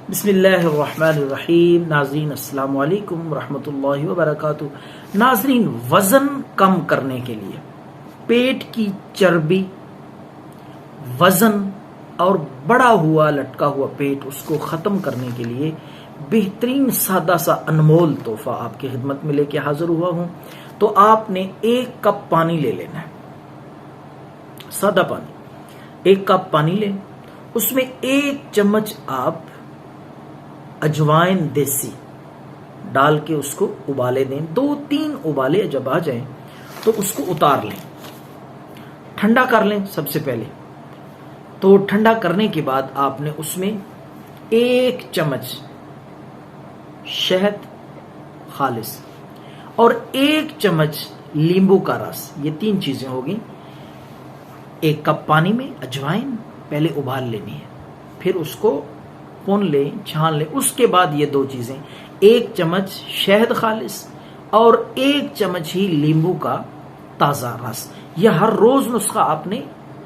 बिस्मिल्लाहिर्रहमानिर्रहीम। नाज़रीन अस्सलाम वालेकुम रहमतुल्लाहि व बरकातुहू। नाज़रीन, वज़न कम करने के लिए पेट की चर्बी, वज़न और बड़ा हुआ लटका हुआ पेट, उसको ख़त्म करने के लिए बेहतरीन सादा सा अनमोल तोहफा आपकी खिदमत में लेके हाजिर हुआ हूँ। तो आपने 1 कप पानी ले लेना है, सादा पानी। 1 कप पानी लें, उसमें 1 चम्मच आप अजवाइन देसी डाल के उसको उबाले दें। 2-3 उबाले जब आ जाएं तो उसको उतार लें, ठंडा कर लें सबसे पहले। तो ठंडा करने के बाद आपने उसमें 1 चम्मच शहद खालिस और 1 चम्मच नींबू का रस, ये 3 चीजें होगी। 1 कप पानी में अजवाइन पहले उबाल लेनी है, फिर उसको पुन लें, छान लें। उसके बाद ये 2 चीजें, 1 चम्मच शहद खालिस और 1 चम्मच ही नींबू का ताजा रस। यह हर रोज नुस्खा आपने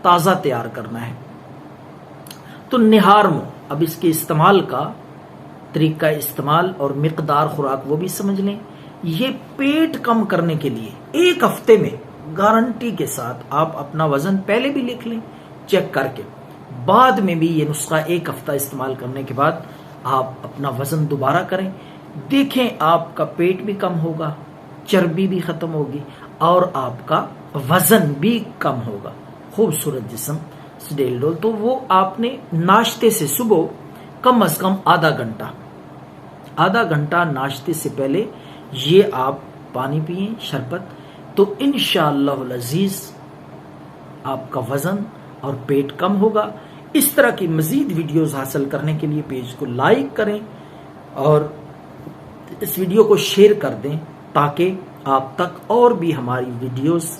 ताजा तैयार करना है। तो निहार मुंह, अब इसके इस्तेमाल का तरीका इस्तेमाल और मिकदार खुराक वो भी समझ लें। ये पेट कम करने के लिए 1 हफ्ते में गारंटी के साथ आप अपना वजन पहले भी लिख लें चेक करके, बाद में भी ये नुस्खा 1 हफ्ता इस्तेमाल करने के बाद आप अपना वजन दोबारा करें, देखें आपका पेट भी कम होगा, चर्बी भी खत्म होगी और आपका वजन भी कम होगा। खूबसूरत जिस्म सुडेल डोल। तो वो आपने नाश्ते से सुबह कम से कम आधा घंटा नाश्ते से पहले ये आप पानी पिए, शरबत। तो इंशाअल्लाह अज़ीज आपका वजन और पेट कम होगा। इस तरह की मजीद वीडियोस हासिल करने के लिए पेज को लाइक करें और इस वीडियो को शेयर कर दें ताकि आप तक और भी हमारी वीडियोस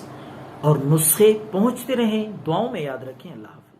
और नुस्खे पहुंचते रहें। दुआओं में याद रखें। अल्लाह हाफ़िज़।